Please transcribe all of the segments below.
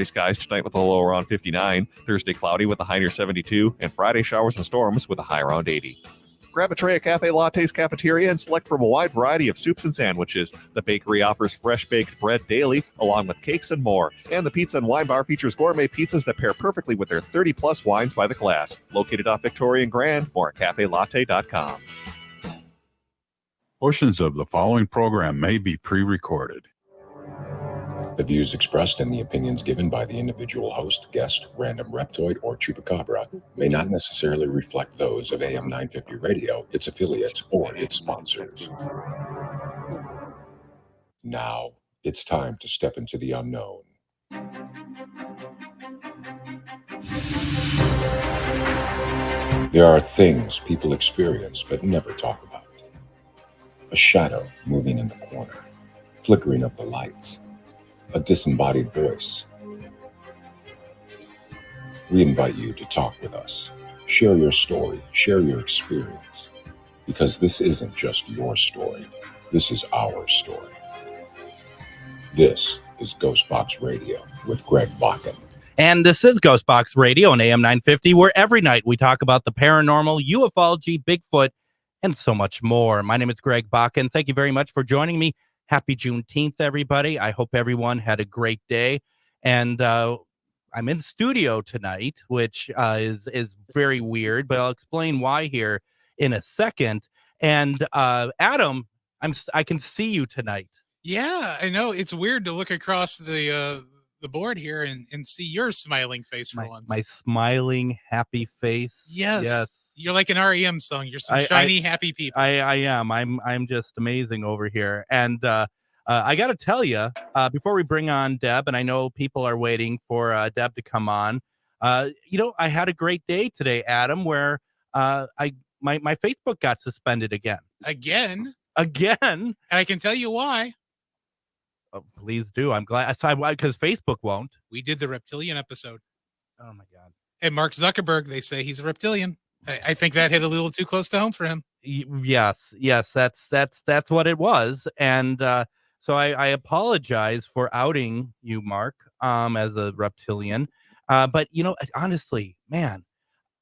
Skies tonight with a low around 59. Thursday cloudy with a high near 72. And Friday showers and storms with a high around 80. Grab a tray of Cafe Latte's Cafeteria and select from a wide variety of soups and sandwiches. The bakery offers fresh baked bread daily, along with cakes and more. And the Pizza and Wine Bar features gourmet pizzas that pair perfectly with their 30-plus wines by the glass. Located off Victoria and Grand, more at CafeLatte.com. Portions of the following program may be pre-recorded. The views expressed and the opinions given by the individual host, guest, random reptoid, or chupacabra may not necessarily reflect those of AM 950 Radio, its affiliates, or its sponsors. Now, it's time to step into the unknown. There are things people experience but never talk about. A shadow moving in the corner, flickering of the lights, a disembodied voice. We invite you to talk with us. Share your story, share your experience, because this isn't just your story. This is our story. This is GhostBox Radio with Greg Bakken. And this is GhostBox Radio on AM 950, where every night we talk about the paranormal, ufology, Bigfoot, and so much more. My name is Greg Bakken. Thank you very much for joining me. Happy Juneteenth, everybody. I hope everyone had a great day. And I'm in studio tonight, which is very weird, but I'll explain why here in a second. And Adam, I can see you tonight. Yeah, I know. It's weird to look across the board here and see your smiling face for once. My smiling, happy face. Yes. You're like an REM song. You're some shiny, happy people. I am. I'm just amazing over here. And I got to tell you, before we bring on Deb, and I know people are waiting for Deb to come on, I had a great day today, Adam, where my Facebook got suspended again. Again? And I can tell you why. Oh, please do. I'm glad. Because Facebook won't. We did the reptilian episode. Oh, my God. And Mark Zuckerberg, they say he's a reptilian. I think that hit a little too close to home for him. Yes, that's what it was. And so I apologize for outing you, Mark, as a reptilian. But honestly, man,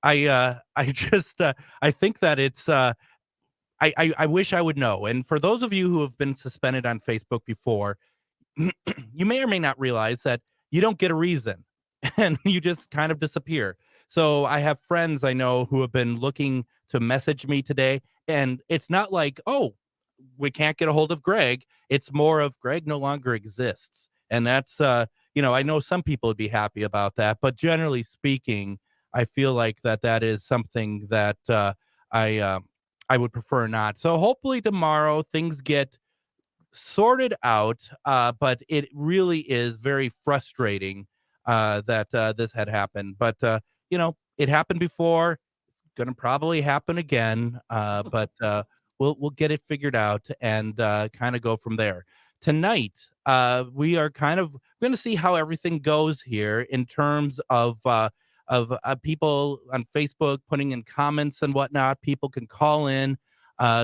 I think that it's I wish I would know. And for those of you who have been suspended on Facebook before, you may or may not realize that you don't get a reason and you just kind of disappear. So I have friends I know who have been looking to message me today, and it's not like, oh, we can't get a hold of Greg. It's more of Greg no longer exists. And that's, I know some people would be happy about that, but generally speaking, I feel like that is something that I would prefer not. So hopefully tomorrow things get sorted out, but it really is very frustrating that this had happened. But it happened before. It's going to probably happen again. But we'll get it figured out and kind of go from there. Tonight, we are kind of going to see how everything goes here in terms of people on Facebook putting in comments and whatnot. People can call in.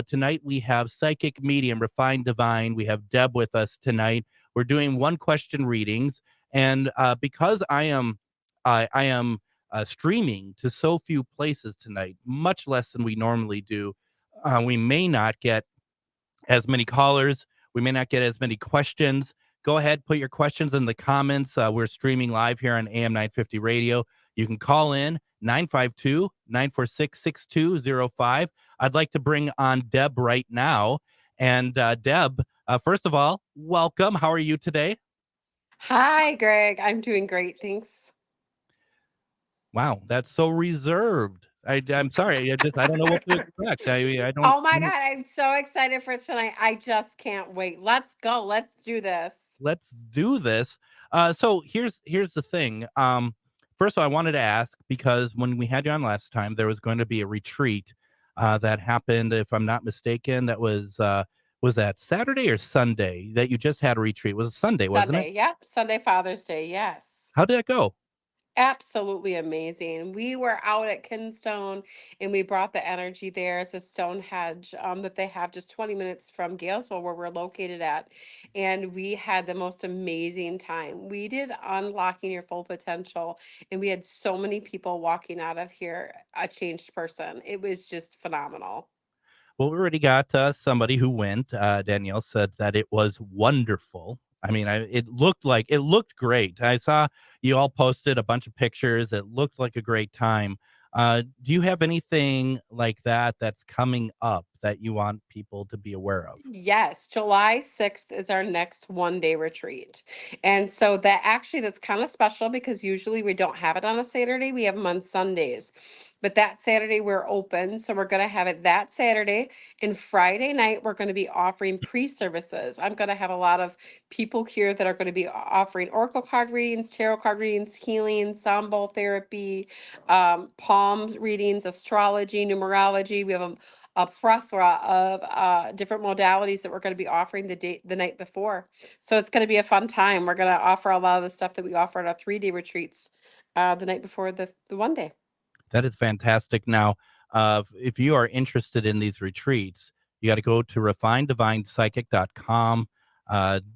Tonight, we have Psychic Medium, Refined Divine. We have Deb with us tonight. We're doing one-question readings. And because I am streaming to so few places tonight, much less than we normally do, we may not get as many callers. We may not get as many questions. Go ahead, put your questions in the comments. We're streaming live here on AM 950 Radio. You can call in 952-946-6205. I'd like to bring on Deb right now. And Deb, first of all, welcome. How are you today? Hi, Greg. I'm doing great. Thanks. Wow, that's so reserved. I'm sorry. I don't know what to expect. I don't. Oh my God, I'm so excited for tonight. I just can't wait. Let's go. Let's do this. So here's the thing. First of all, I wanted to ask, because when we had you on last time, there was going to be a retreat that happened, if I'm not mistaken. That was that Saturday or Sunday that you just had a retreat? It was a Sunday, wasn't it? Yeah. Sunday, Father's Day. Yes. How did it go? Absolutely amazing. We were out at Kinstone and we brought the energy there. It's a stone hedge that they have just 20 minutes from Galesville, where we're located at. And we had the most amazing time. We did unlocking your full potential, and we had so many people walking out of here a changed person. It was just phenomenal. Well, we already got somebody who went. Danielle said that it was wonderful. I mean, it looked great. I saw you all posted a bunch of pictures. It looked like a great time. Do you have anything like that that's coming up that you want people to be aware of? Yes, July 6th is our next 1 day retreat. And so that's kind of special because usually we don't have it on a Saturday, we have them on Sundays. But that Saturday we're open, so we're going to have it that Saturday. And Friday night we're going to be offering pre-services. I'm going to have a lot of people here that are going to be offering oracle card readings, tarot card readings, healing, sound bowl therapy, palm readings, astrology, numerology. We have a plethora of different modalities that we're going to be offering the night before. So it's going to be a fun time. We're going to offer a lot of the stuff that we offer at our 3 day retreats the night before the 1 day. That is fantastic. Now, if you are interested in these retreats, you got to go to refinedivinepsychic.com.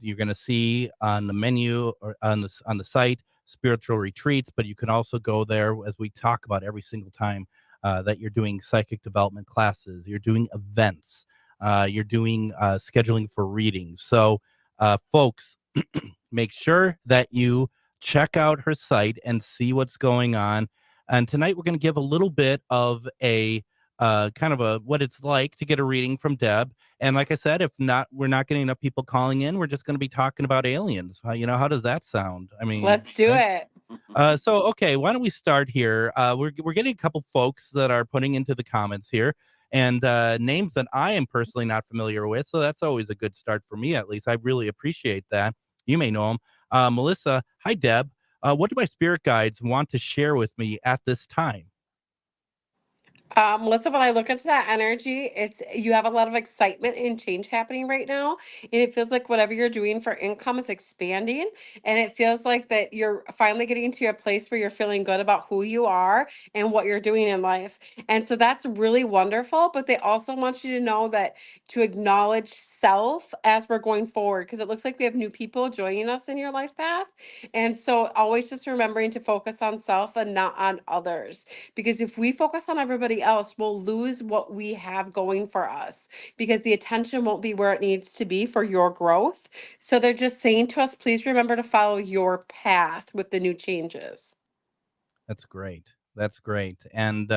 You're going to see on the menu or on the site spiritual retreats, but you can also go there as we talk about every single time that you're doing psychic development classes, you're doing events, you're doing scheduling for readings. So, folks, make sure that you check out her site and see what's going on. And tonight we're going to give a little bit of a kind of a what it's like to get a reading from Deb. And like I said, if not, we're not getting enough people calling in. We're just going to be talking about aliens. How does that sound? I mean, Let's do right? it. So okay, why don't we start here? We're getting a couple folks that are putting into the comments here, and names that I am personally not familiar with. So that's always a good start for me, at least. I really appreciate that. You may know them. Melissa, hi Deb. What do my spirit guides want to share with me at this time? Melissa, when I look into that energy, it's you have a lot of excitement and change happening right now. And it feels like whatever you're doing for income is expanding. And it feels like that you're finally getting to a place where you're feeling good about who you are and what you're doing in life. And so that's really wonderful. But they also want you to know that to acknowledge self as we're going forward, because it looks like we have new people joining us in your life path. And so always just remembering to focus on self and not on others, because if we focus on everybody else, we'll lose what we have going for us because the attention won't be where it needs to be for your growth. So they're just saying to us, please remember to follow your path with the new changes. That's great. That's great. And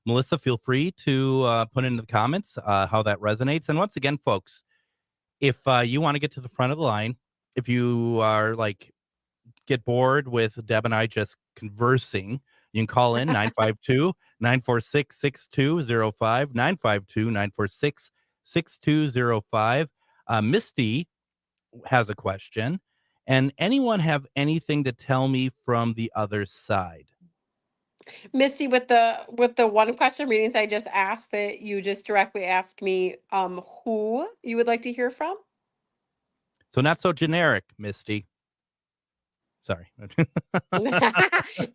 Melissa, feel free to put in the comments how that resonates. And once again, folks, if you want to get to the front of the line, if you are like get bored with Deb and I just conversing, you can call in 952-946-6205, 952-946-6205. Misty has a question. And anyone have anything to tell me from the other side? Misty, with the one question readings I just asked, that you just directly asked me who you would like to hear from. So not so generic, Misty. Sorry.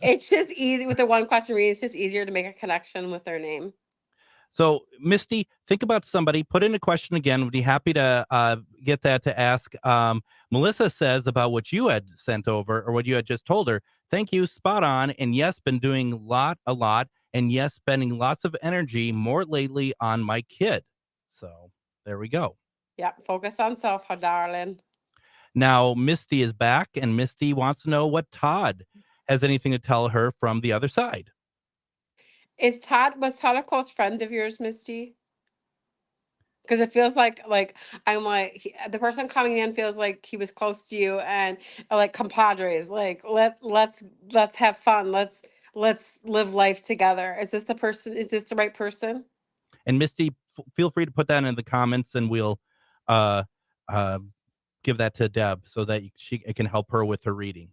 It's just easy with the one question reading, it's just easier to make a connection with their name. So, Misty, think about somebody, put in a question again. Would be happy to get that to ask. Melissa says about what you had sent over or what you had just told her. Thank you. Spot on. And yes, been doing a lot. And yes, spending lots of energy more lately on my kid. So there we go. Yep, focus on self, darling. Now, Misty is back and Misty wants to know what Todd has anything to tell her from the other side. Was Todd a close friend of yours, Misty? Because it feels like the person coming in feels like he was close to you and like compadres. Like let's have fun. Let's live life together. Is this the person? Is this the right person? And Misty, feel free to put that in the comments and we'll uh, uh, give that to Deb so that it can help her with her reading.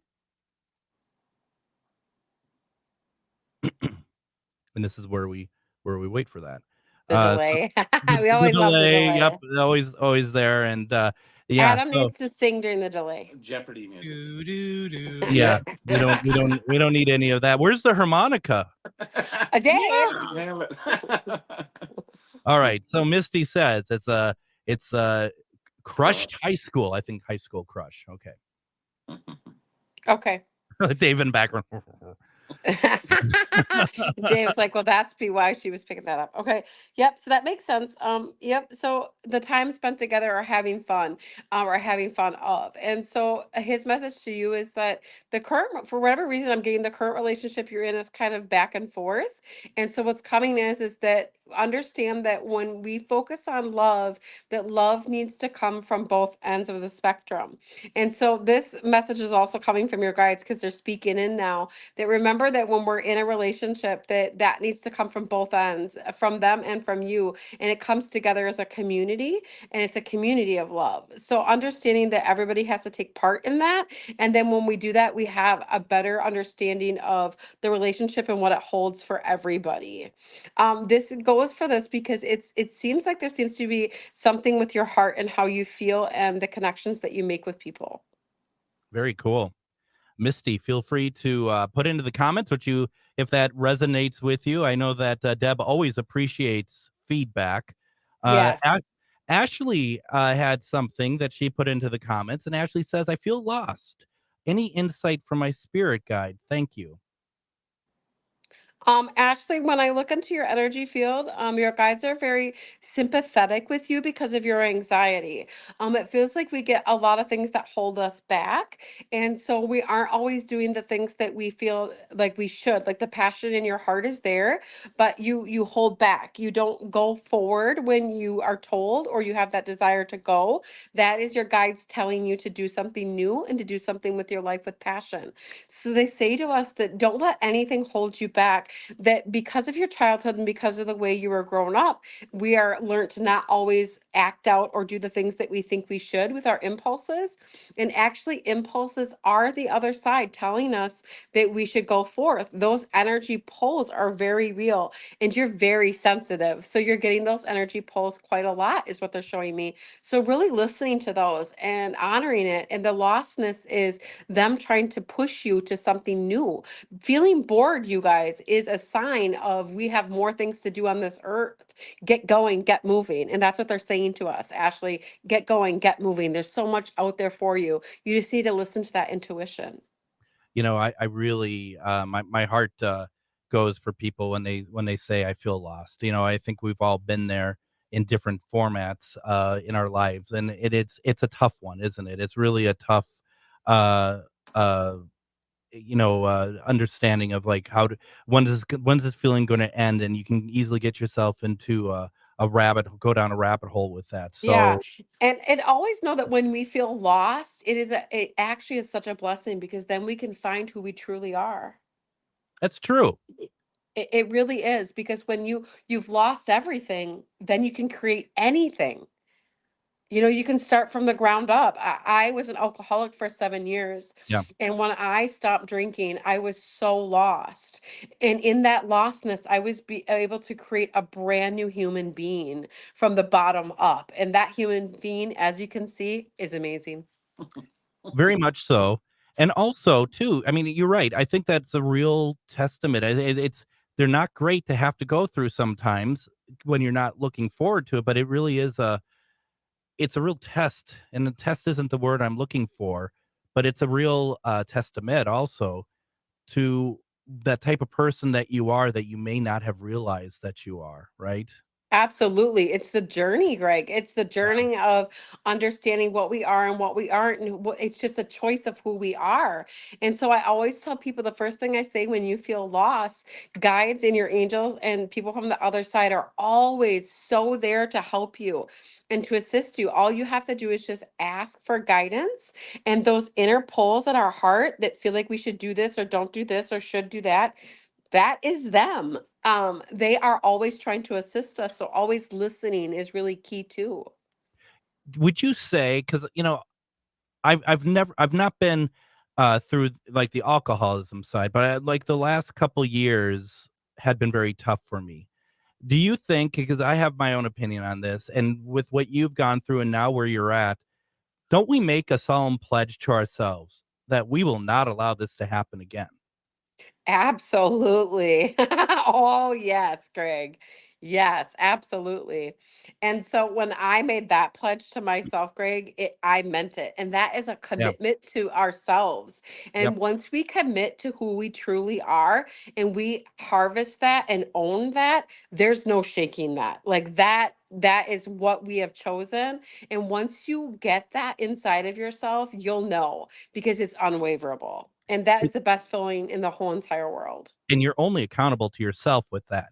And this is where we wait for that. The delay. The We always love the delay. Yep, always there. And Yeah. Adam So needs to sing during the delay. Jeopardy music. Do, do, do. yeah, we don't need any of that. Where's the harmonica? A day. Damn it. All right. So Misty says it's a crushed high school. I think high school crush. Okay. Okay. Dave in the background. Dave's like, well, that's why she was picking that up. Okay. Yep. So that makes sense. Yep. So the time spent together are having fun, or having fun of. And so his message to you is that the current, for whatever reason, I'm getting the current relationship you're in is kind of back and forth. And so what's coming is that understand that when we focus on love, that love needs to come from both ends of the spectrum. And so this message is also coming from your guides because they're speaking in now, that remember that when we're in a relationship, that needs to come from both ends, from them and from you, and it comes together as a community, and it's a community of love. So understanding that everybody has to take part in that, and then when we do that, we have a better understanding of the relationship and what it holds for everybody. This goes for this because it seems like there seems to be something with your heart and how you feel and the connections that you make with people. Very cool. Misty, feel free to put into the comments if that resonates with you. I know that Deb always appreciates feedback. Yes. Ashley had something that she put into the comments, and Ashley says, "I feel lost. Any insight from my spirit guide? Thank you." Ashley, when I look into your energy field, your guides are very sympathetic with you because of your anxiety. It feels like we get a lot of things that hold us back. And so we aren't always doing the things that we feel like we should. Like the passion in your heart is there, but you hold back. You don't go forward when you are told or you have that desire to go. That is your guides telling you to do something new and to do something with your life with passion. So they say to us that don't let anything hold you back, that because of your childhood and because of the way you were grown up, we are learned to not always act out or do the things that we think we should with our impulses. And actually, impulses are the other side telling us that we should go forth. Those energy pulls are very real, and you're very sensitive. So you're getting those energy pulls quite a lot, is what they're showing me. So really listening to those and honoring it. And the lostness is them trying to push you to something new. Feeling bored, you guys, is a sign of we have more things to do on this earth. Get going, get moving. And that's what they're saying to us, Ashley. Get going, get moving. There's so much out there for you. You just need to listen to that intuition. You know, I really my heart goes for people when they say I feel lost. You know, I think we've all been there in different formats in our lives, and it's a tough one, isn't it? It's really a tough uh uh understanding of like when's this feeling going to end, and you can easily get yourself into go down a rabbit hole with that. Yeah. So And always know that when we feel lost, it actually is such a blessing because then we can find who we truly are. that's true. It really is because when you've lost everything, then you can create anything. You know, you can start from the ground up. I was an alcoholic for 7 years. Yeah. And when I stopped drinking, I was so lost. And in that lostness, I was able to create a brand new human being from the bottom up. And that human being, as you can see, is amazing. Very much so. And also, too, I mean, you're right. I think that's a real testament. It's they're not great to have to go through sometimes when you're not looking forward to it, but it really is it's a real test. And the test isn't the word I'm looking for, but it's a real testament also to that type of person that you are that you may not have realized that you are, right? Absolutely. It's the journey, Greg. It's the journey of understanding what we are and what we aren't. And it's just a choice of who we are. And so I always tell people the first thing I say when you feel lost, guides and your angels and people from the other side are always so there to help you and to assist you. All you have to do is just ask for guidance, and those inner pulls in our heart that feel like we should do this or don't do this or should do that. That is them. They are always trying to assist us, so always listening is really key too. Would you say, because I've not been through like the alcoholism side, but like the last couple years had been very tough for me. Do you think, because I have my own opinion on this, and with what you've gone through and now where you're at, don't we make a solemn pledge to ourselves that we will not allow this to happen again? Absolutely. Oh, yes, Greg. Yes, absolutely. And so when I made that pledge to myself, Greg, I meant it. And that is a Yeah. commitment to ourselves. Yep. And once we commit to who we truly are and we harvest that and own that, there's no shaking that. Like that is what we have chosen. And once you get that inside of yourself, you'll know because it's unwaverable. And that is the best feeling in the whole entire world. And you're only accountable to yourself with that.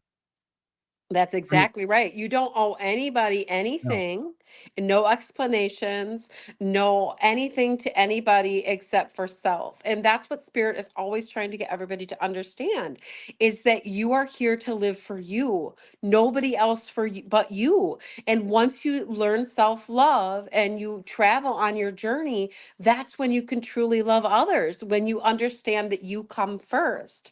That's I mean, exactly right. You don't owe anybody no. anything, no explanations, no anything to anybody except for self. And that's what Spirit is always trying to get everybody to understand is that you are here to live for you, nobody else for you but you. And once you learn self-love and you travel on your journey, that's when you can truly love others, when you understand that you come first.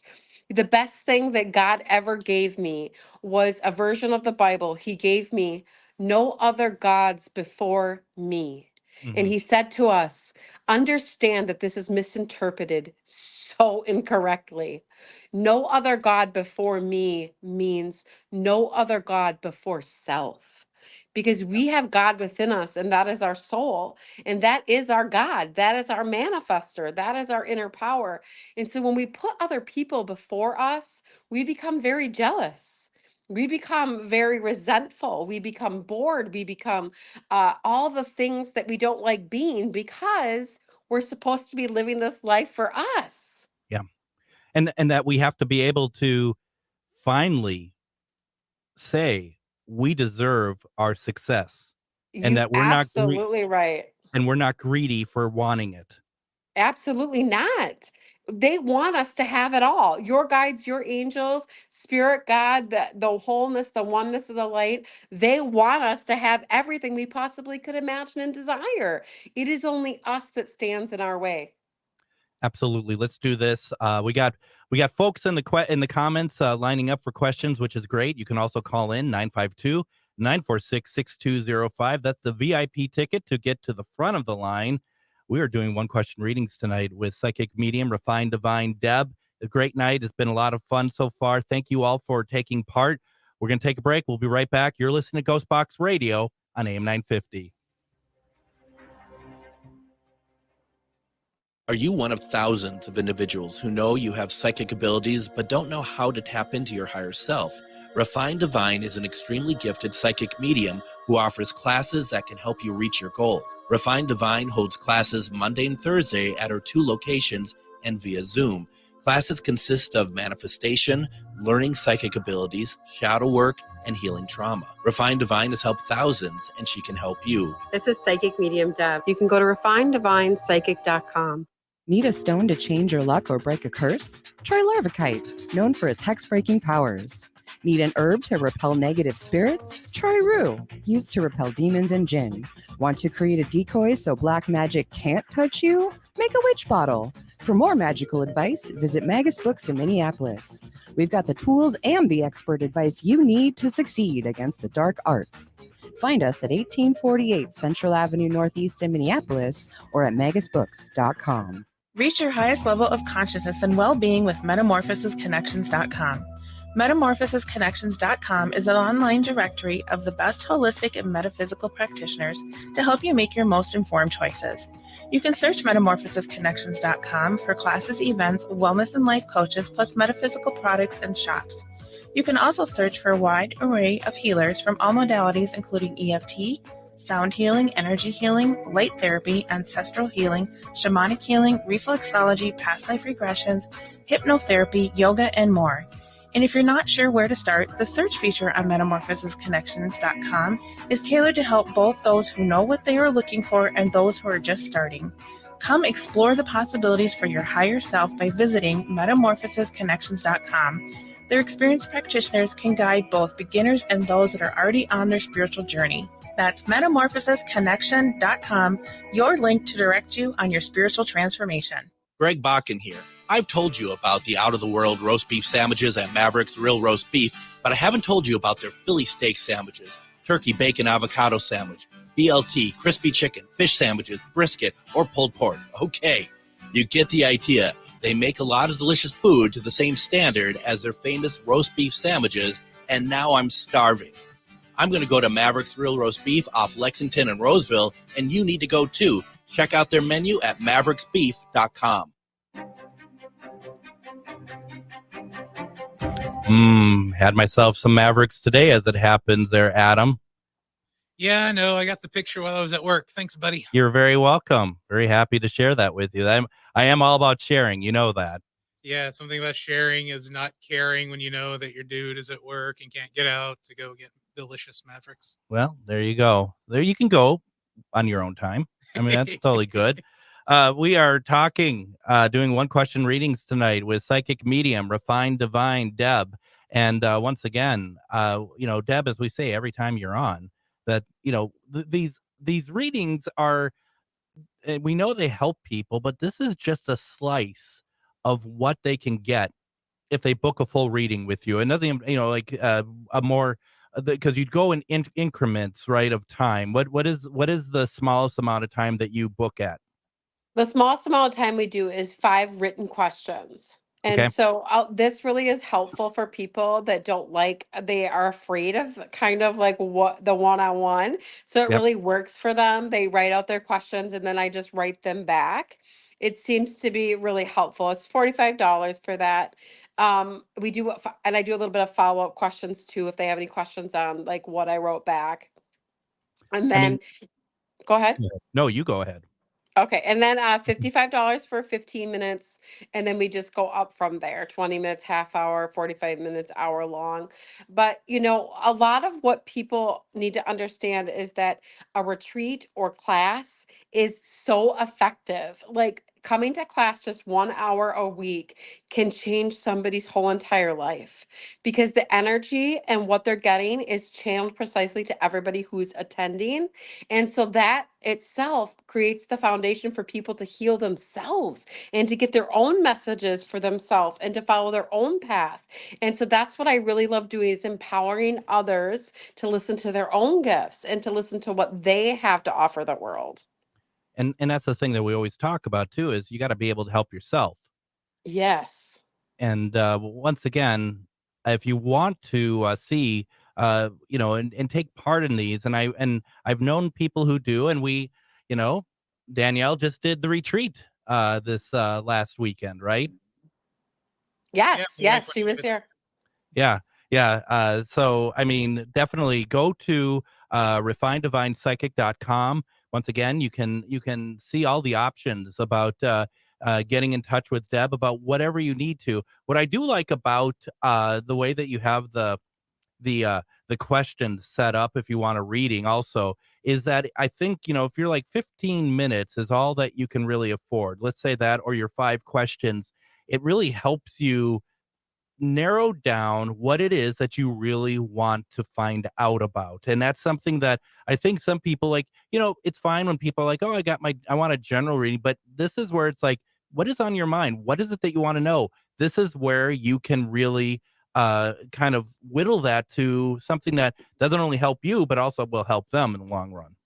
The best thing that God ever gave me was a version of the Bible. He gave me no other gods before me. And Mhm. he said to us, understand that this is misinterpreted so incorrectly. No other God before me means no other God before self. Because we have God within us, and that is our soul, and that is our God. That is our manifester. That is our inner power. And so when we put other people before us, we become very jealous. We become very resentful. We become bored. We become all the things that we don't like being because we're supposed to be living this life for us. Yeah. And that we have to be able to finally say we deserve our success and You that absolutely right. we're not greedy for wanting it. Absolutely not. They want us to have it all. Your guides, your angels, spirit, God, the wholeness, the oneness of the light, they want us to have everything we possibly could imagine and desire. It is only us that stands in our way. Absolutely. Let's do this. We got folks in the comments lining up for questions, which is great. You can also call in 952-946-6205. That's the VIP ticket to get to the front of the line. We are doing one question readings tonight with psychic medium Refined Divine Deb. A great night. It's been a lot of fun so far. Thank you all for taking part. We're going to take a break. We'll be right back. You're listening to GhostBox Radio on AM 950. Are you one of thousands of individuals who know you have psychic abilities but don't know how to tap into your higher self? Refined Divine is an extremely gifted psychic medium who offers classes that can help you reach your goals. Refined Divine holds classes Monday and Thursday at her 2 locations and via Zoom. Classes consist of manifestation, learning psychic abilities, shadow work, and healing trauma. Refined Divine has helped thousands, and she can help you. This is Psychic Medium Deb. You can go to refineddivinepsychic.com. Need a stone to change your luck or break a curse? Try larvikite, known for its hex-breaking powers. Need an herb to repel negative spirits? Try rue, used to repel demons and jinn. Want to create a decoy so black magic can't touch you? Make a witch bottle. For more magical advice, visit Magus Books in Minneapolis. We've got the tools and the expert advice you need to succeed against the dark arts. Find us at 1848 Central Avenue Northeast in Minneapolis or at magusbooks.com. Reach your highest level of consciousness and well-being with metamorphosisconnections.com. Metamorphosisconnections.com is an online directory of the best holistic and metaphysical practitioners to help you make your most informed choices. You can search metamorphosisconnections.com for classes, events, wellness and life coaches, plus metaphysical products and shops. You can also search for a wide array of healers from all modalities, including EFT, sound healing, energy healing, light therapy, ancestral healing, shamanic healing, reflexology, past life regressions, hypnotherapy, yoga, and more. And if you're not sure where to start, the search feature on metamorphosisconnections.com is tailored to help both those who know what they are looking for and those who are just starting. Come explore the possibilities for your higher self by visiting metamorphosisconnections.com. Their experienced practitioners can guide both beginners and those that are already on their spiritual journey. That's metamorphosisconnection.com, your link to direct you on your spiritual transformation. Greg Bakken here. I've told you about the out-of-the-world roast beef sandwiches at Maverick's Real Roast Beef, but I haven't told you about their Philly steak sandwiches, turkey bacon avocado sandwich, BLT, crispy chicken, fish sandwiches, brisket, or pulled pork. Okay, you get the idea. They make a lot of delicious food to the same standard as their famous roast beef sandwiches, and now I'm starving. I'm going to go to Maverick's Real Roast Beef off Lexington and Roseville, and you need to go too. Check out their menu at mavericksbeef.com. Had myself some Mavericks today, as it happens there, Adam. Yeah, I know. I got the picture while I was at work. Thanks, buddy. You're very welcome. Very happy to share that with you. I am all about sharing. You know that. Yeah, something about sharing is not caring when you know that your dude is at work and can't get out to go get delicious Mavericks. Well, there you go. There you can go on your own time. I mean, that's totally good. We are talking, doing one question readings tonight with psychic medium, refined divine Deb. And once again, Deb, as we say every time you're on, that these readings are, we know they help people, but this is just a slice of what they can get if they book a full reading with you. Another, a more, because you'd go in increments, right, of time. What is the smallest amount of time that you book at? The smallest amount of time we do is 5 written questions. And Okay. so this really is helpful for people that they are afraid of kind of like what the one-on-one. So it Yep. really works for them. They write out their questions and then I just write them back. It seems to be really helpful. It's $45 for that. We do, and I do a little bit of follow-up questions too, if they have any questions on like what I wrote back. And then, go ahead. No, you go ahead. Okay, and then $55 for 15 minutes, and then we just go up from there, 20 minutes, half hour, 45 minutes, hour long. But, a lot of what people need to understand is that a retreat or class is so effective. Like coming to class just 1 hour a week can change somebody's whole entire life because the energy and what they're getting is channeled precisely to everybody who's attending. And so that itself creates the foundation for people to heal themselves and to get their own messages for themselves and to follow their own path. And so that's what I really love doing is empowering others to listen to their own gifts and to listen to what they have to offer the world. And that's the thing that we always talk about too, is you got to be able to help yourself. Yes. And once again, if you want to see, and take part in these, and I've known people who do, and we, Danielle just did the retreat this last weekend, right? Yes, we went yes, she was here. Yeah. So, I mean, definitely go to refinedivinepsychic.com. Once again, you can see all the options about getting in touch with Deb about whatever you need to. What I do like about the way that you have the questions set up, if you want a reading also, is that I think, if you're like 15 minutes is all that you can really afford, let's say that, or your 5 questions, it really helps you narrow down what it is that you really want to find out about. And that's something that I think some people like, it's fine when people are like, oh, I want a general reading, but this is where it's like, what is on your mind? What is it that you want to know? This is where you can really kind of whittle that to something that doesn't only help you, but also will help them in the long run.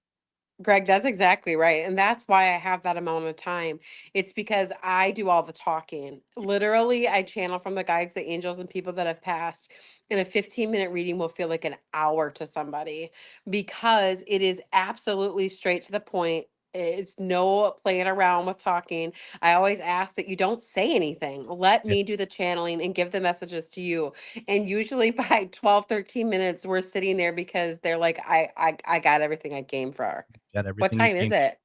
Greg, that's exactly right. And that's why I have that amount of time. It's because I do all the talking. Literally, I channel from the guides, the angels, and people that have passed. And a 15-minute reading will feel like an hour to somebody because it is absolutely straight to the point. It's no playing around with talking. I always ask that you don't say anything. Let me do the channeling and give the messages to you. And usually by 12, 13 minutes, we're sitting there because they're like, I got everything I came for. Got What everything you time is came. it?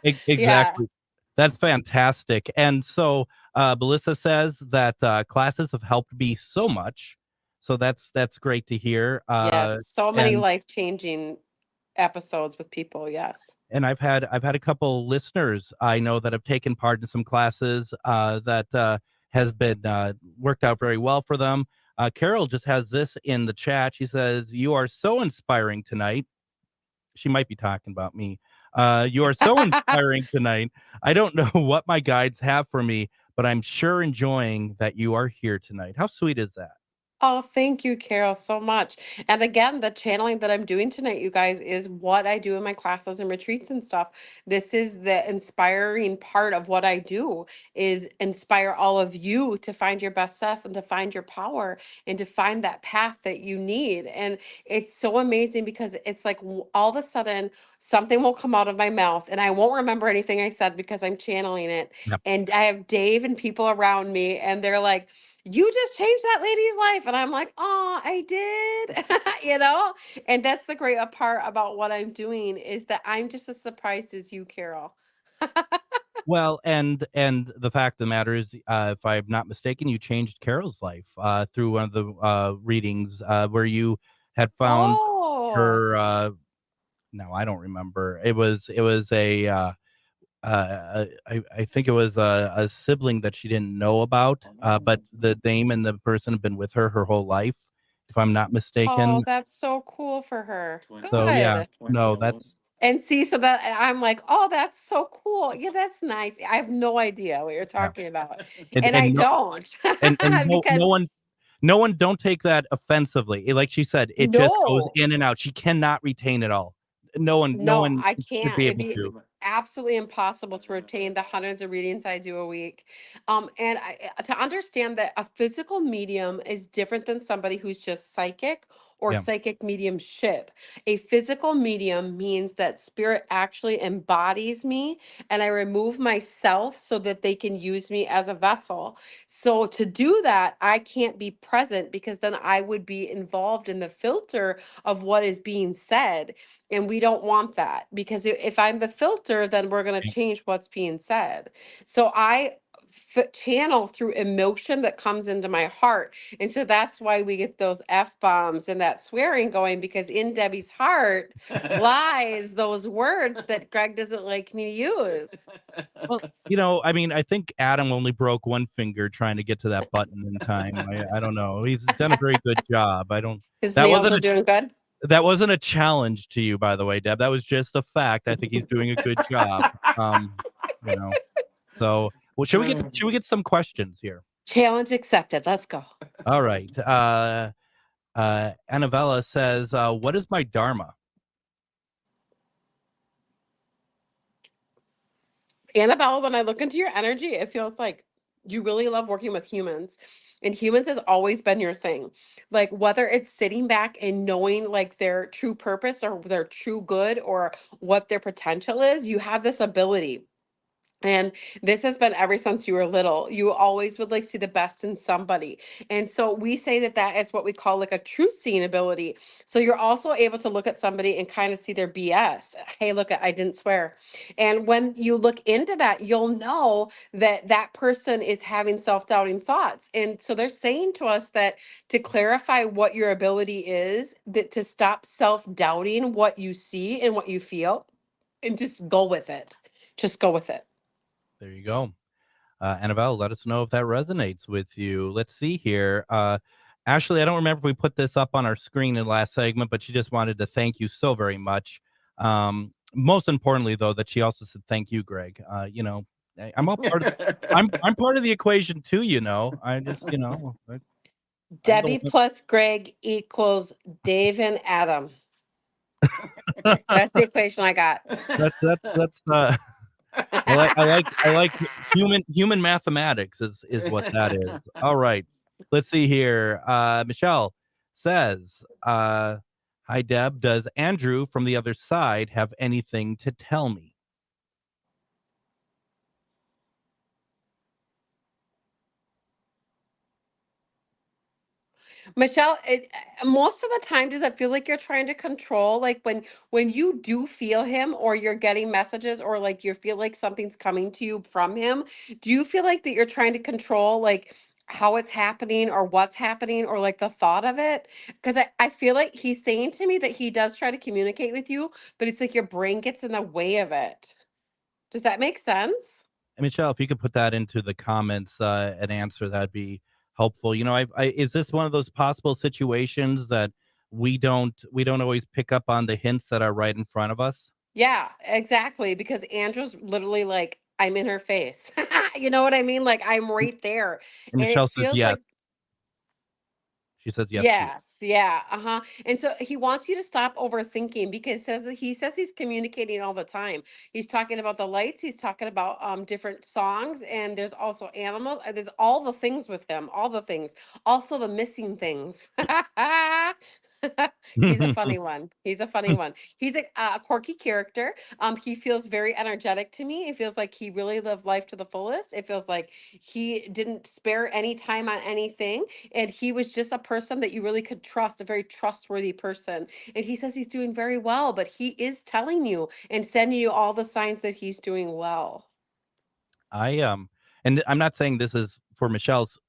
Yeah. Exactly. That's fantastic. And so Melissa says that classes have helped me so much. So that's great to hear. Yes. So many And life-changing episodes with people. Yes. and I've had a couple listeners I know that have taken part in some classes that has been worked out very well for them. Carol just has this in the chat. She says, "You are so inspiring tonight." She might be talking about me. You are so inspiring tonight. I don't know what my guides have for me, but I'm sure enjoying that you are here tonight. How sweet is that? Oh, thank you, Carol, so much. And again, the channeling that I'm doing tonight, you guys, is what I do in my classes and retreats and stuff. This is the inspiring part of what I do is inspire all of you to find your best self and to find your power and to find that path that you need. And it's so amazing because it's like all of a sudden something will come out of my mouth and I won't remember anything I said because I'm channeling it. Yep. And I have Dave and people around me and they're like, you just changed that lady's life. And I'm like, oh, I did, And that's the great part about what I'm doing is that I'm just as surprised as you, Carol. Well, and the fact of the matter is, if I'm not mistaken, you changed Carol's life through one of the readings where you had found Oh, her. No, I don't remember. It was I think it was a sibling that she didn't know about, but the name and the person have been with her whole life, if I'm not oh, mistaken. that's so cool for her. So yeah, Good. no, that's And see, so that I'm like, oh, that's so cool. Yeah, that's nice. I have no idea what you're yeah, talking about. and And I and no don't and no because no one no one don't take that offensively. Like she said, it just goes no. in and out. She cannot retain it all. No No, one I should can't. be It'd able be to. absolutely impossible to retain the hundreds of readings I do a week. And to understand that a physical medium is different than somebody who's just psychic or Yeah. psychic mediumship. A physical medium means that spirit actually embodies me and I remove myself so that they can use me as a vessel. So to do that, I can't be present because then I would be involved in the filter of what is being said. And we don't want that because if I'm the filter, then we're going to Yeah. change what's being said. So I channel through emotion that comes into my heart. And so that's why we get those F bombs and that swearing going because in Debbie's heart lies those words that Greg doesn't like me to use. Well, I mean, I think Adam only broke one finger trying to get to that button in time. I don't know. He's done a very good job. I don't. His That nails wasn't are a doing good. that wasn't a challenge to you, by the way, Deb. That was just a fact. I think he's doing a good job. You know. So, well, should we get some questions here? Challenge accepted. Let's go. All right. Annabella says, "What is my dharma?" Annabelle, when I look into your energy, it feels like you really love working with humans. And humans has always been your thing. Like whether it's sitting back and knowing like their true purpose or their true good or what their potential is, you have this ability. And this has been ever since you were little. You always would like see the best in somebody. And so we say that that is what we call like a truth seeing ability. So you're also able to look at somebody and kind of see their BS. Hey, look, I didn't swear. And when you look into that, you'll know that that person is having self-doubting thoughts. And so they're saying to us that to clarify what your ability is, that to stop self-doubting what you see and what you feel and just go with it. Just go with it. There you go. Annabelle, let us know if that resonates with you. Let's see here. Ashley, I don't remember if we put this up on our screen in the last segment, but she just wanted to thank you so very much. Most importantly, though, that she also said thank you, Greg. I'm all part of. I'm part of the equation too. I just I go. Debbie plus Greg equals Dave and Adam. That's the equation I got. That's I like human mathematics is what that is. All right. Let's see here. Michelle says, "Hi Deb, does Andrew from the other side have anything to tell me?" Michelle, most of the time, does it feel like you're trying to control? Like when you do feel him, or you're getting messages, or like you feel like something's coming to you from him, do you feel like that you're trying to control like how it's happening, or what's happening, or like the thought of it? Because I feel like he's saying to me that he does try to communicate with you, but it's like your brain gets in the way of it. Does that make sense? And Michelle, if you could put that into the comments, an answer, that'd be helpful. Is this one of those possible situations that we don't always pick up on the hints that are right in front of us? Yeah, exactly. Because Andrew's literally like, I'm in her face. You know what I mean? Like I'm right there. And And it Michelle says feels yes. like, She says yes to you. Yes, yeah, uh-huh. And so he wants you to stop overthinking because he says he's communicating all the time. He's talking about the lights, he's talking about different songs, and there's also animals. There's all the things with him, all the things. Also the missing things. He's a funny one. He's a funny one. He's a quirky character. He feels very energetic to me. It feels like he really lived life to the fullest. It feels like he didn't spare any time on anything, and he was just a person that you really could trust, a very trustworthy person. And he says he's doing very well, but he is telling you and sending you all the signs that he's doing well. And I'm not saying this is for Michelle's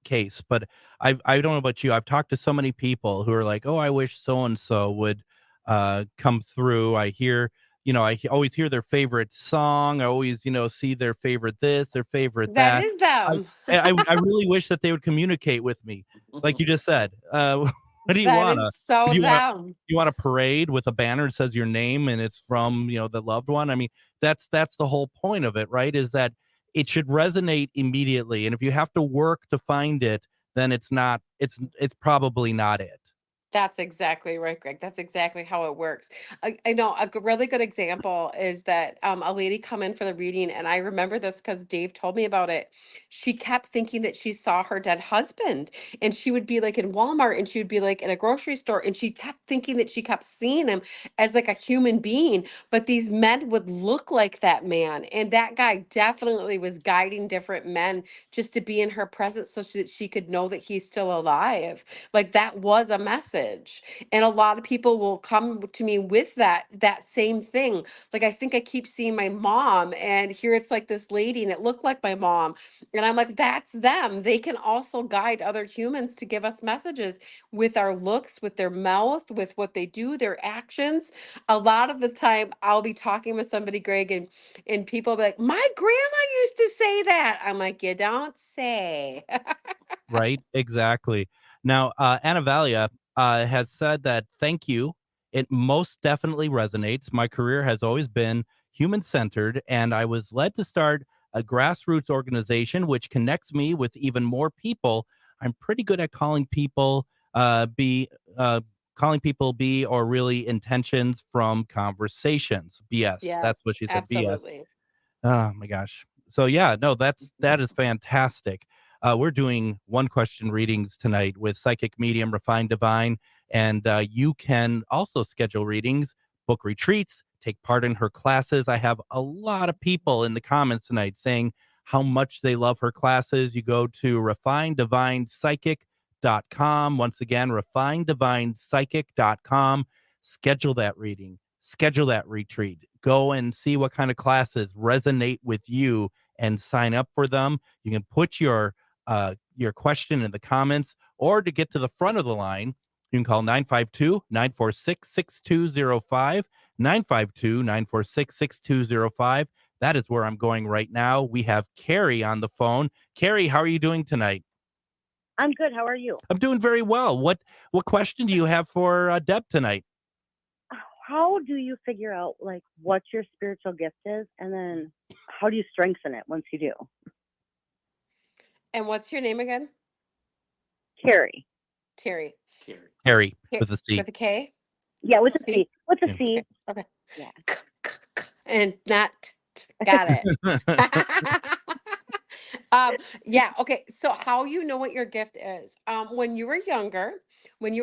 case, but I don't know about you. I've talked to so many people who are like, "Oh, I wish so and so would come through." I hear, always hear their favorite song. I always, see their favorite this, their favorite That that. is I them. I really wish that they would communicate with me, like you just said. What do you That wanna? is so Do them. you want a parade with a banner that says your name and it's from, the loved one? I mean, that's the whole point of it, right? Is that it should resonate immediately. And if you have to work to find it, then it's probably not it. That's exactly right, Greg. That's exactly how it works. I know really good example is that a lady come in for the reading, and I remember this because Dave told me about it. She kept thinking that she saw her dead husband, and she would be like in Walmart, and she would be like in a grocery store, and she kept thinking that she kept seeing him as like a human being, but these men would look like that man, and that guy definitely was guiding different men just to be in her presence so that she could know that he's still alive. Like that was a message. And a lot of people will come to me with that same thing. Like I think I keep seeing my mom, and here it's like this lady and it looked like my mom. And I'm like, that's them. They can also guide other humans to give us messages with our looks, with their mouth, with what they do, their actions. A lot of the time I'll be talking with somebody, Greg, and people be like, my grandma used to say that. I'm like, you don't say. Right? Exactly. Now, Anna Valia has said that thank you. It most definitely resonates. My career has always been human centered, and I was led to start a grassroots organization which connects me with even more people. I'm pretty good at be uh, calling people B or really intentions from conversations. BS. Yes, That's what she said. BS. absolutely. Oh my gosh. So yeah, no, that is fantastic. We're doing one question readings tonight with psychic medium Refined Divine, and you can also schedule readings, book retreats, take part in her classes. I have a lot of people in the comments tonight saying how much they love her classes. You go to refineddivinepsychic.com. Once again, refineddivinepsychic.com. Schedule that reading, schedule that retreat, go and see what kind of classes resonate with you and sign up for them. You can put your question in the comments, or to get to the front of the line, you can call 952-946-6205, 952-946-6205. That is where I'm going right now. We have Carrie on the phone. Carrie, how are you doing tonight? I'm good. How are you? I'm doing very well. What question do you have for Deb tonight? How do you figure out like what your spiritual gift is, and then how do you strengthen it once you do? And what's your name again? Carrie. Terry. Harry Ca- with a C. With a K? Yeah, with a C? C. With a Yeah. C. Okay. Yeah. And not got it. Yeah, okay. So how you know what your gift is? When you were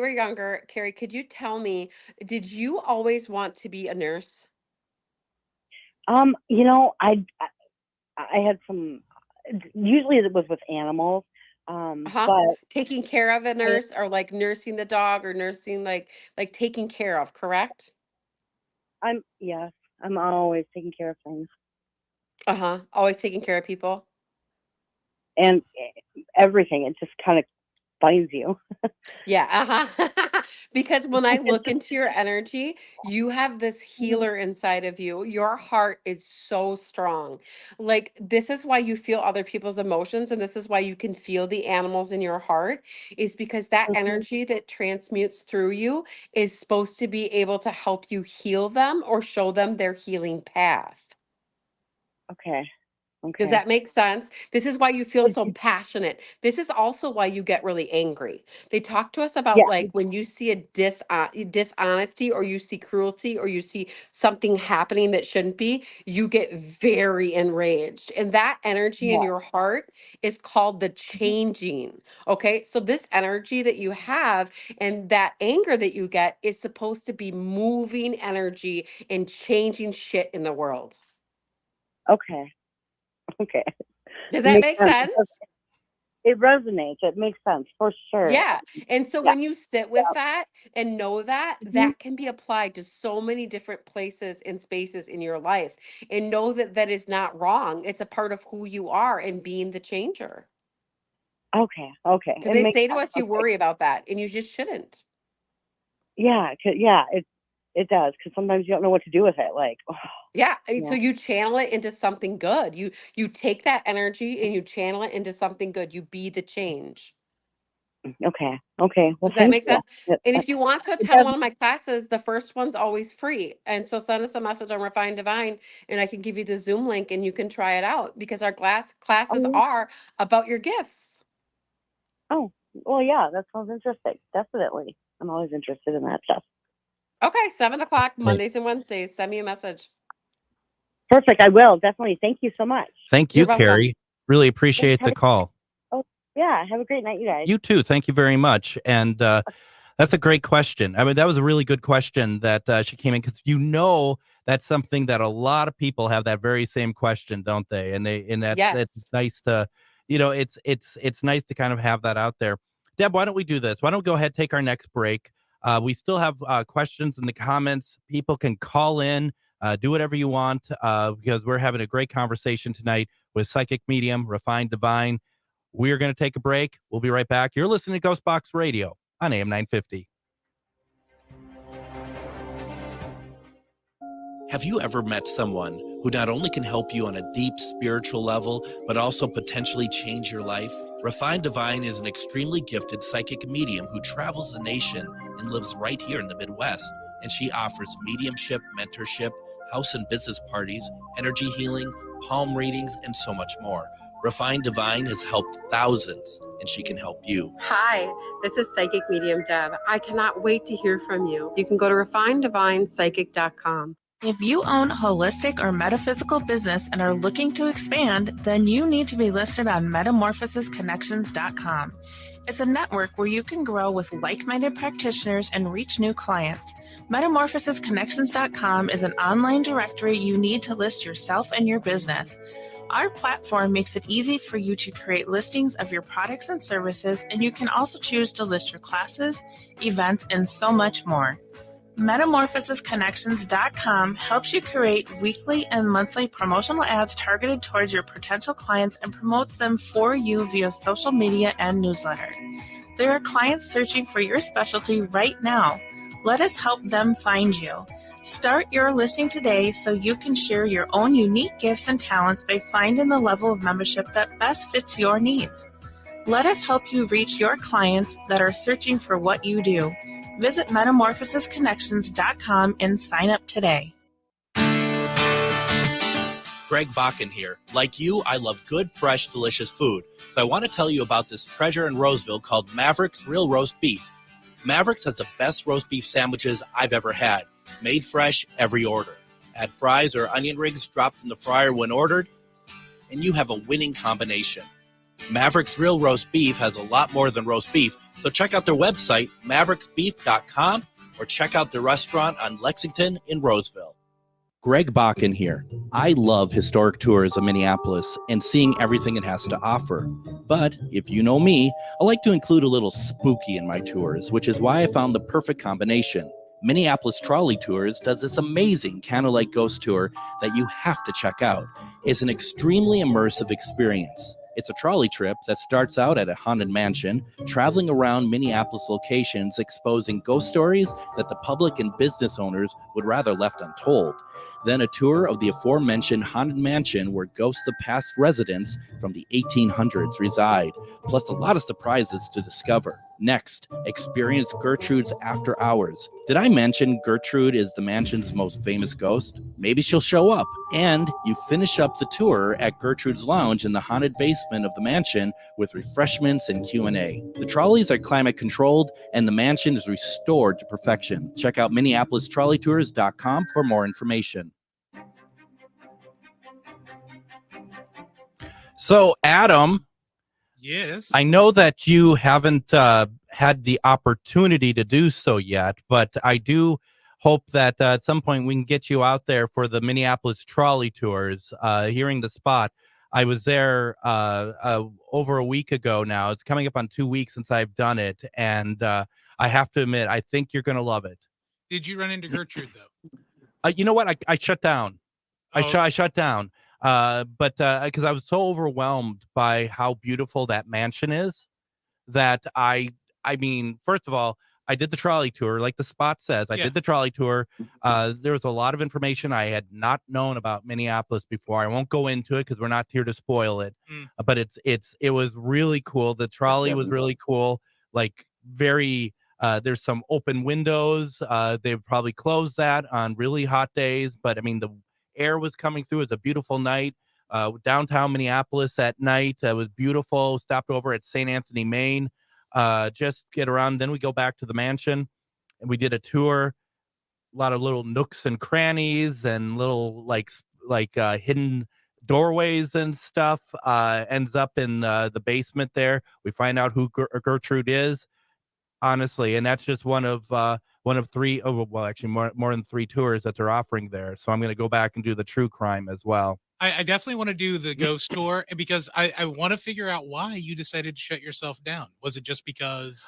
younger, Carrie, could you tell me, did you always want to be a nurse? You know, I had some. Usually it was with animals, Uh-huh. but Taking care of a I, nurse, or like nursing the dog, or nursing like taking care of, correct? I'm yes, I'm always taking care of things, Uh-huh. Always taking care of people. and everything. It just kind of finds you. Yeah, uh-huh. Because when I look into your energy, you have this Mhm. healer inside of you. Your heart is so strong. Like, this is why you feel other people's emotions, and this is why you can feel the animals in your heart, is because that Mhm. energy that transmutes through you is supposed to be able to help you heal them or show them their healing path. Okay. Okay. Does that make sense? This is why you feel But so passionate. This is also why you get really angry. They talk to us yeah. about like when you see a dishonesty or you see cruelty or you see something happening that shouldn't be, you get very enraged. And that energy in Yeah. your heart is called the Mhm. changing. Okay? So this energy that you have and that anger that you get is supposed to be moving energy and changing shit in the world. Okay. Okay. Does It that makes make sense. sense? It resonates. It makes sense for sure. Yeah. And so Yeah. when you sit with that and know that, Mhm. that can be applied to so many different places and spaces in your life. And know that that is not wrong. It's a part of who you are and being the changer. Okay. Okay. Because It they makes say to sense. us, you Okay. worry about that, and you just shouldn't. Yeah. Yeah. It does, because sometimes you don't know what to do with it. Like, oh, Yeah. you And so know. you channel it into something good. You take that energy and you channel it into something good. You be the change. Okay. Okay. Well, Does that thank make you. sense? And if you want to It attend does. one of my classes, the first one's always free. And so send us a message on Refine Divine and I can give you the Zoom link and you can try it out because our classes Oh, are about your gifts. oh, well, yeah. That sounds interesting. Definitely. I'm always interested in that stuff. Okay, 7 o'clock, Hey, Mondays and Wednesdays. Send me a message. Perfect. I will definitely. Thank you so much. Thank You're you, welcome. Carrie. Really Thanks. appreciate the call. Oh, yeah. Have a great night, you guys. You too. Thank you very much. And that's a great question. I mean, that was a really good question that she came in because that's something that a lot of people have that very same question, don't they? And that's Yes. nice to, it's nice to kind of have that out there. Deb, why don't we do this? Why don't we go ahead take our next break? We still have questions in the comments. People can call in, do whatever you want because we're having a great conversation tonight with psychic medium, refined divine. We're going to take a break. We'll be right back. You're listening to GhostBox Radio on AM 950. Have you ever met someone who not only can help you on a deep spiritual level, but also potentially change your life? Refined Divine is an extremely gifted psychic medium who travels the nation and lives right here in the Midwest. And she offers mediumship, mentorship, house and business parties, energy healing, palm readings, and so much more. Refined Divine has helped thousands, and she can help you. Hi, this is Psychic Medium Deb. I cannot wait to hear from you. You can go to refinedivinepsychic.com. If you own a holistic or metaphysical business and are looking to expand, then you need to be listed on metamorphosisconnections.com. It's a network where you can grow with like-minded practitioners and reach new clients. Metamorphosisconnections.com is an online directory you need to list yourself and your business. Our platform makes it easy for you to create listings of your products and services, and you can also choose to list your classes, events, and so much more. Metamorphosisconnections.com helps you create weekly and monthly promotional ads targeted towards your potential clients and promotes them for you via social media and newsletter. There are clients searching for your specialty right now. Let us help them find you. Start your listing today so you can share your own unique gifts and talents by finding the level of membership that best fits your needs. Let us help you reach your clients that are searching for what you do. Visit metamorphosisconnections.com and sign up today. Greg Bakken here. Like you, I love good, fresh, delicious food. So I want to tell you about this treasure in Roseville called Maverick's Real Roast Beef. Maverick's has the best roast beef sandwiches I've ever had. Made fresh every order. Add fries or onion rings dropped in the fryer when ordered, and you have a winning combination. Maverick's Real Roast Beef has a lot more than roast beef, so check out their website, mavericksbeef.com, or check out their restaurant on Lexington in Roseville. Greg Bakken here. I love historic tours of Minneapolis and seeing everything it has to offer. But if you know me, I like to include a little spooky in my tours, which is why I found the perfect combination. Minneapolis Trolley Tours does this amazing candlelight ghost tour that you have to check out. It's an extremely immersive experience. It's a trolley trip that starts out at a haunted mansion, traveling around Minneapolis locations, exposing ghost stories that the public and business owners would rather left untold. Then a tour of the aforementioned haunted mansion where ghosts of past residents from the 1800s reside, plus a lot of surprises to discover. Next, experience Gertrude's after hours. Did I mention Gertrude is the mansion's most famous ghost? Maybe she'll show up. And you finish up the tour at Gertrude's Lounge in the haunted basement of the mansion with refreshments and Q&A. The trolleys are climate controlled and the mansion is restored to perfection. Check out MinneapolisTrolleyTours.com for more information. So, Adam, Yes. I know that you haven't had the opportunity to do so yet, but I do hope that at some point we can get you out there for the Minneapolis trolley tours. Hearing the spot, I was there over a week ago now. It's coming up on 2 weeks since I've done it, and I have to admit, I think you're going to love it. Did you run into Gertrude though? You know what? I shut down. Oh, I shut down. But because I was so overwhelmed by how beautiful that mansion is, that I mean, first of all, I did the trolley tour, like the spot says. I Yeah. did the trolley tour. There was a lot of information I had not known about Minneapolis before. I won't go into it because we're not here to spoil it. But it was really cool. The trolley was really cool. Like very. There's some open windows. They would probably close that on really hot days, but I mean the air was coming through. It was a beautiful night. Downtown Minneapolis at night was beautiful. Stopped over at St. Anthony, Maine. Just get around. Then we go back to the mansion and we did a tour. A lot of little nooks and crannies and little like hidden doorways and stuff. Ends up in the basement there. We find out who Gertrude is. Honestly, and that's just one of three. Oh, well, actually, more than 3 tours that they're offering there. So I'm going to go back and do the true crime as well. I definitely want to do the ghost tour because I want to figure out why you decided to shut yourself down. Was it just because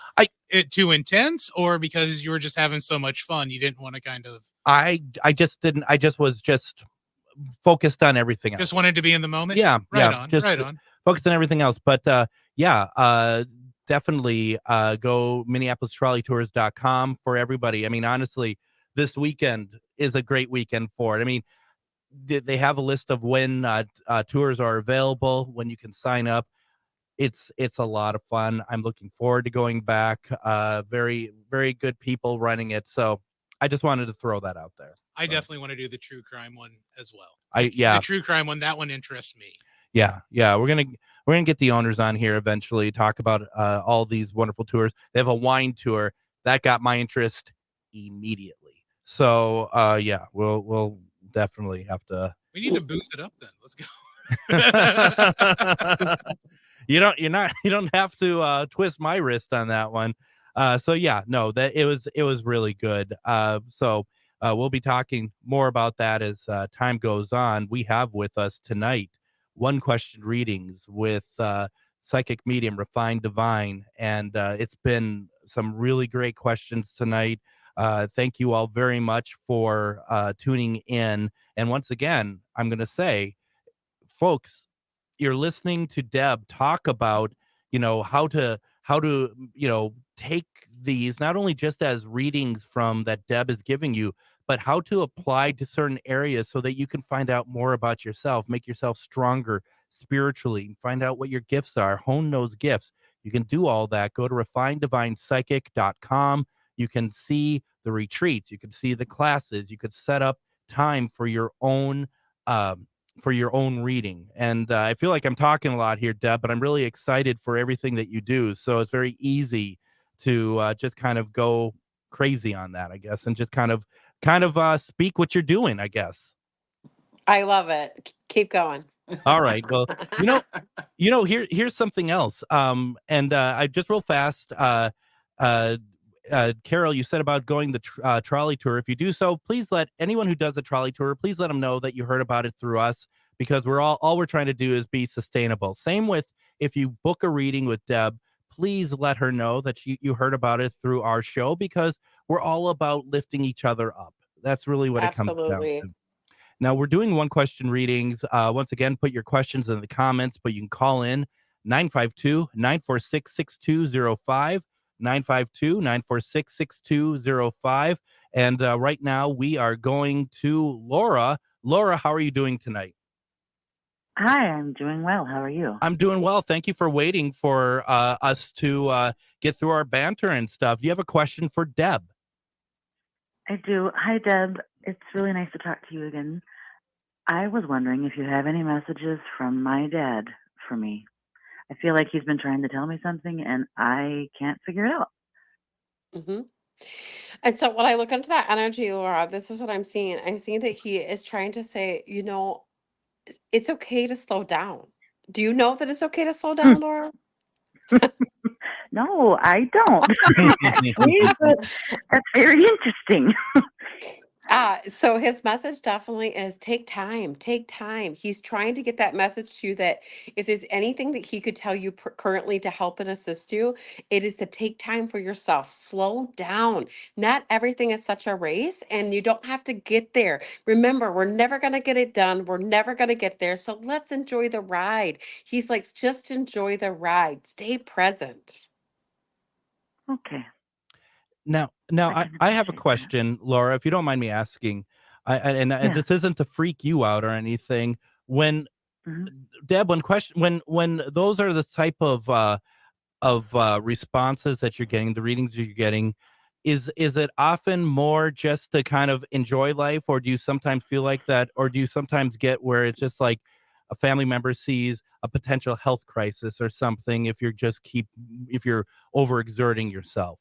it too intense, or because you were just having so much fun you didn't want to kind of? I just didn't. I just was just focused on everything else. Just wanted to be in the moment. Yeah, right yeah, on, just right on. Focused on everything else, but definitely go MinneapolisTrolleyTours.com for everybody. I mean, honestly, this weekend is a great weekend for it. I mean, they have a list of when tours are available, when you can sign up. It's a lot of fun. I'm looking forward to going back. Very, very good people running it. So I just wanted to throw that out there. I definitely want to do the true crime one as well. The true crime one, that one interests me. Yeah. We're gonna get the owners on here eventually, talk about all these wonderful tours. They have a wine tour that got my interest immediately. So yeah, we'll definitely have to. We need to boost it up then. Let's go. You don't have to twist my wrist on that one. So yeah, no, that it was really good. So we'll be talking more about that as time goes on. We have with us tonight one question readings with psychic medium Refined Divine, and it's been some really great questions tonight. Thank you all very much for tuning in. And once again, I'm going to say, folks, you're listening to Deb talk about, how to take these not only just as readings from that Deb is giving you, but how to apply to certain areas so that you can find out more about yourself, make yourself stronger spiritually, find out what your gifts are, hone those gifts. You can do all that. Go to refineddivinepsychic.com. You can see the retreats. You can see the classes. You could set up time for your own reading. And I feel like I'm talking a lot here, Deb, but I'm really excited for everything that you do. So it's very easy to just kind of go crazy on that, I guess, and just kind of speak what you're doing, I guess. I love it. Keep going. All right. Well, here's something else. And I just real fast, Carol, you said about going the trolley tour. If you do so, please let anyone who does the trolley tour, please let them know that you heard about it through us, because all we're trying to do is be sustainable. Same with if you book a reading with Deb, please let her know that you heard about it through our show, because we're all about lifting each other up. That's really what it comes down to. Now, we're doing one question readings. Once again, put your questions in the comments, but you can call in 952-946-6205, 952-946-6205. And right now we are going to Laura. Laura, how are you doing tonight? Hi, I'm doing well. How are you? I'm doing well. Thank you for waiting for us to get through our banter and stuff. Do you have a question for Deb? I do. Hi, Deb. It's really nice to talk to you again. I was wondering if you have any messages from my dad for me. I feel like he's been trying to tell me something and I can't figure it out. Hmm. And so when I look into that energy, Laura, this is what I'm seeing. I'm seeing that he is trying to say, it's okay to slow down. Do you know that it's okay to slow Hmm. down, Laura? No, I don't actually, but that's very interesting. So his message definitely is take time, take time. He's trying to get that message to you that if there's anything that he could tell you currently to help and assist you, it is to take time for yourself. Slow down. Not everything is such a race, and you don't have to get there. Remember, we're never going to get it done. We're never going to get there. So let's enjoy the ride. He's like, just enjoy the ride. Stay present. Okay. Now, I I, can I have a appreciate that. question, Laura, if you don't mind me asking. And Yeah. this isn't to freak you out or anything. When Hmm. Deb, when those are the type of responses that you're getting, the readings you're getting, is it often more just to kind of enjoy life, or do you sometimes feel like that, or do you sometimes get where it's just like a family member sees a potential health crisis or something if you're overexerting yourself?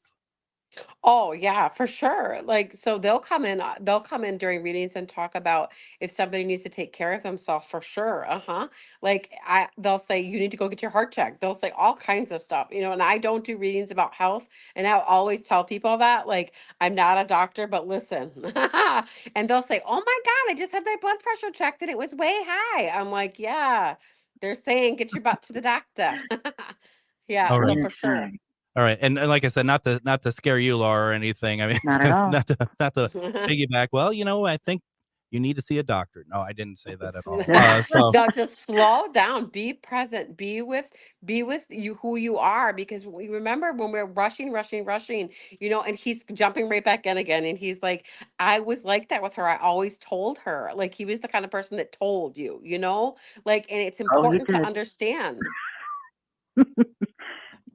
Oh yeah, for sure. Like so they'll come in during readings and talk about if somebody needs to take care of themselves for sure. Uh-huh. Like they'll say you need to go get your heart checked. They'll say all kinds of stuff, and I don't do readings about health, and I'll always tell people that like I'm not a doctor, but listen. And they'll say, "Oh my God, I just had my blood pressure checked and it was way high." I'm like, "Yeah, they're saying get your butt to the doctor." Yeah, All so right. for sure. All right, and like I said, not to scare you, Laura, or anything. I mean, Not at all. not to piggyback. Well, I think you need to see a doctor. No, I didn't say that at all. No, just slow down, be present, be with you who you are, because we remember when we're rushing, rushing, rushing, and he's jumping right back in again, and he's like, I was like that with her. I always told her. Like he was the kind of person that told you, like, and it's Oh, he important to did. understand.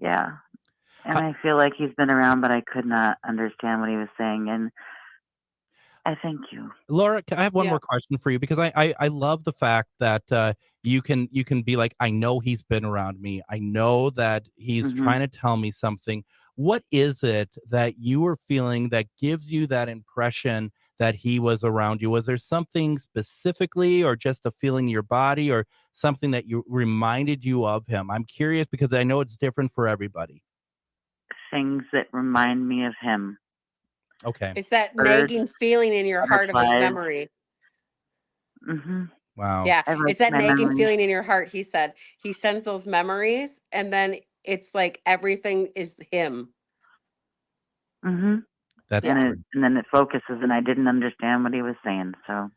Yeah. And Uh, I feel like he's been around, but I could not understand what he was saying. And I thank you. Laura, I have one Yeah. more question for you, because I love the fact that you can be like, I know he's been around me. I know that he's Hmm. trying to tell me something. What is it that you are feeling that gives you that impression that he was around you? Was there something specifically, or just a feeling in your body, or something that you reminded you of him? I'm curious because I know it's different for everybody. Things that remind me of him. Okay. It's that Birds, nagging feeling in your heart of his butterflies. memory. Hmm. Wow. Yeah, I like it's that my nagging memories. feeling in your heart. He said he sends those memories, and then it's like everything is him. Hmm. That's And Yeah. it great. and then it focuses, and I didn't understand what he was saying. So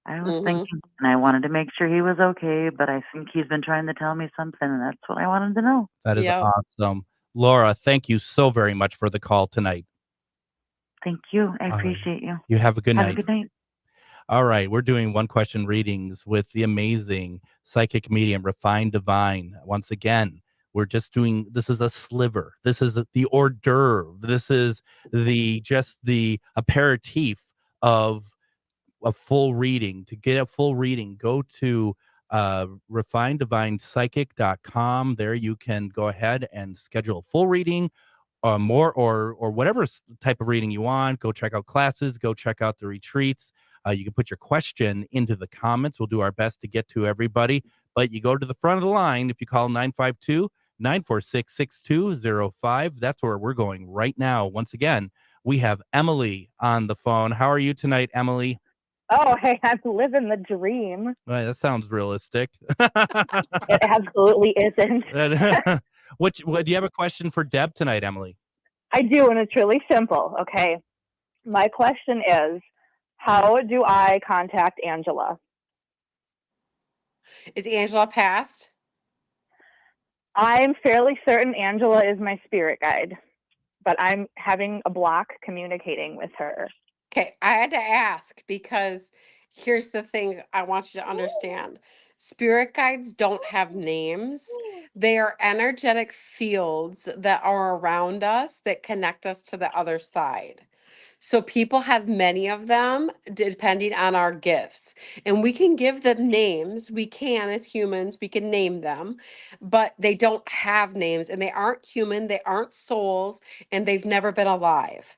I was Hmm. thinking, and I wanted to make sure he was okay. But I think he's been trying to tell me something, and that's what I wanted to know. That is Yep. awesome. Laura, thank you so very much for the call tonight. Thank you. I All right. appreciate you. You have a good Have a night. good night. All right. We're doing one question readings with the amazing psychic medium, Refined Divine. Once again, we're just doing this is a sliver. This is the hors d'oeuvre. This is the aperitif of a full reading. To get a full reading, go to refineddivinepsychic.com. There you can go ahead and schedule a full reading, more or whatever type of reading you want. Go check out classes, go check out the retreats. You can put your question into the comments. We'll do our best to get to everybody, but you go to the front of the line if you call 952-946-6205. That's where we're going right now. Once again, we have Emily on the phone. How are you tonight, Emily? Oh, hey, I'm living the dream. Well, that sounds realistic. It absolutely isn't. What do you have a question for Deb tonight, Emily? I do, and it's really simple. Okay. My question is, how do I contact Angela? Is Angela passed? I'm fairly certain Angela is my spirit guide, but I'm having a block communicating with her. Okay, I had to ask because here's the thing I want you to understand. Spirit guides don't have names. They are energetic fields that are around us that connect us to the other side. So people have many of them depending on our gifts. And we can give them names. We can, as humans, we can name them, but they don't have names and they aren't human, they aren't souls, and they've never been alive.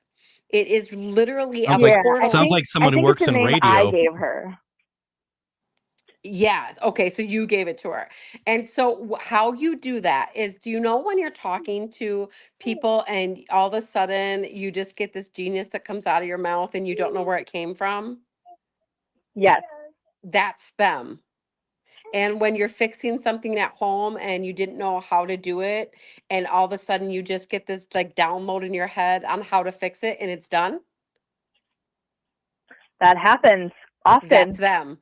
It is literally a Yeah, Sounds like I someone who think it's works a in name I radio. gave her. Yeah. Okay. So you gave it to her. And so how you do that is, do you know when you're talking to people and all of a sudden you just get this genius that comes out of your mouth and you don't know where it came from? Yes. That's them. And when you're fixing something at home and you didn't know how to do it, and all of a sudden you just get this like download in your head on how to fix it and it's done. That happens That's often. them.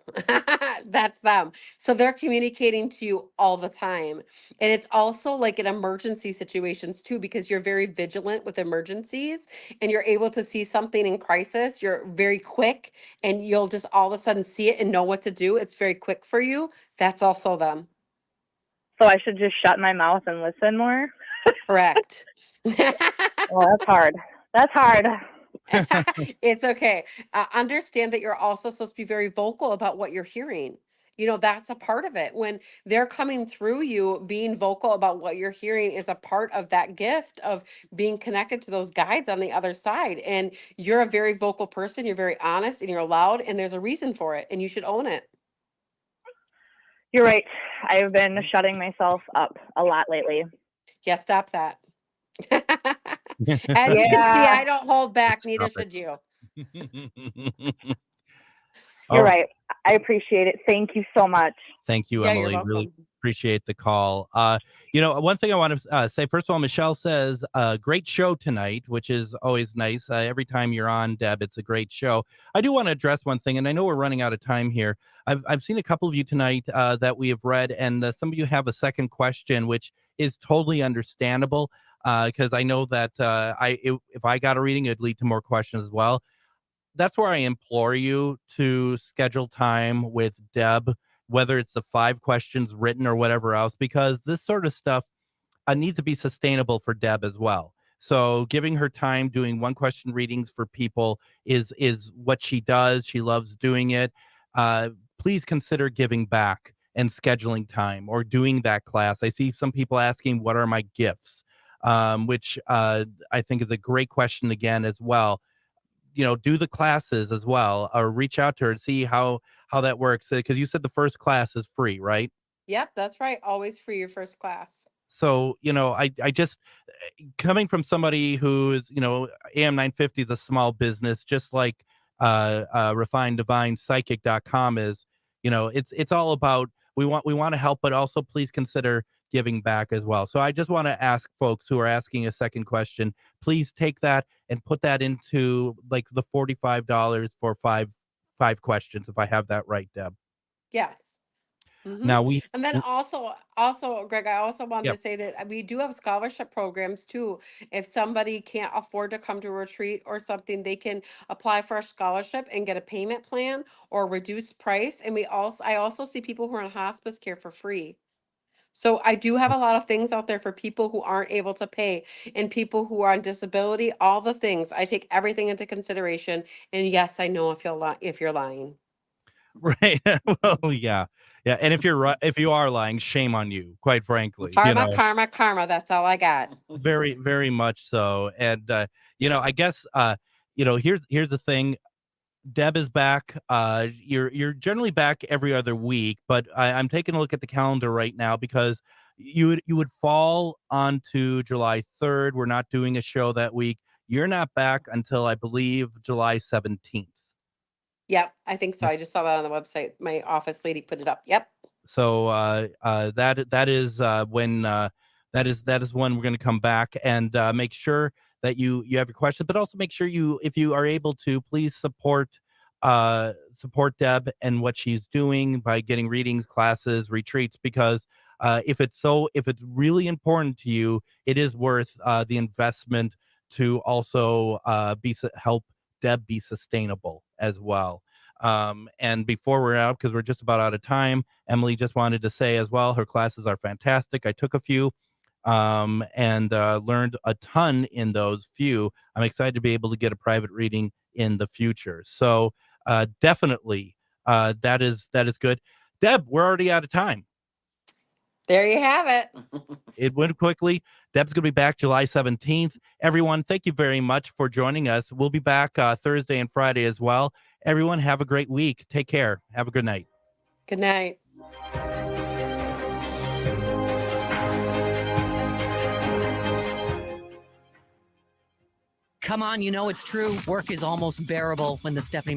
That's them. So they're communicating to you all the time. And it's also like in emergency situations too, because you're very vigilant with emergencies and you're able to see something in crisis. You're very quick and you'll just all of a sudden see it and know what to do. It's very quick for you. That's also them. So I should just shut my mouth and listen more? Correct. Well, that's hard. That's hard. It's okay. Understand that you're also supposed to be very vocal about what you're hearing. You know, that's a part of it. When they're coming through you, being vocal about what you're hearing is a part of that gift of being connected to those guides on the other side. And you're a very vocal person. You're very honest and you're loud, and there's a reason for it, and you should own it. You're right. I've been shutting myself up a lot lately. Yeah, stop that. As you can see, I don't hold back, neither should you. You're right. I appreciate it. Thank you so much. Thank you, Yeah, you're Emily. Really welcome. appreciate the call. One thing I want to say, first of all, Michelle says, great show tonight, which is always nice. Every time you're on, Deb, it's a great show. I do want to address one thing, and I know we're running out of time here. I've seen a couple of you tonight that we have read, and some of you have a second question, which is totally understandable, because I know that if I got a reading, it'd lead to more questions as well. That's where I implore you to schedule time with Deb, whether it's the 5 questions written or whatever else, because this sort of stuff needs to be sustainable for Deb as well. So giving her time doing 1 question readings for people is what she does. She loves doing it. Please consider giving back and scheduling time or doing that class. I see some people asking, what are my gifts? Which I think is a great question again as well. Do the classes as well, or reach out to her and see how that works. Because you said the first class is free, right? Yep, that's right. Always free your first class. So, I just, coming from somebody who's, AM 950 is a small business, just like Refined Divine Psychic.com is, it's all about, we want to help, but also please consider giving back as well. So I just want to ask folks who are asking a second question, please take that and put that into like the $45 for five questions, if I have that right, Deb. Yes. Mm-hmm. Now And then also, Greg, I also wanted to say that we do have scholarship programs too. If somebody can't afford to come to a retreat or something, they can apply for a scholarship and get a payment plan or reduced price. And I also see people who are in hospice care for free. So I do have a lot of things out there for people who aren't able to pay and people who are on disability, all the things. I take everything into consideration. And yes, I know if you're lying. Right. Well, yeah. And if you are lying, shame on you, quite frankly. Karma. That's all I got. Very, very much so. And I guess here's the thing. Deb is back. You're generally back every other week, but I'm taking a look at the calendar right now because you would fall onto July 3rd. We're not doing a show that week. You're not back until I believe July 17th. Yep, I think so. I just saw that on the website. My office lady put it up. Yep. So that is when we're going to come back and make sure that you have your questions, but also make sure if you are able to, please support Deb and what she's doing by getting readings, classes, retreats, because if it's really important to you, it is worth the investment to also help Deb be sustainable as well. And before we're out, because we're just about out of time, Emily just wanted to say as well, her classes are fantastic. I took a few and learned a ton in those few. I'm excited to be able to get a private reading in the future. So definitely that is good. Deb, we're already out of time. There you have it. It went quickly. Deb's going to be back July 17th. Everyone, thank you very much for joining us. We'll be back Thursday and Friday as well. Everyone, have a great week. Take care. Have a good night. Good night. Come on, you know it's true. Work is almost bearable when the Stephanie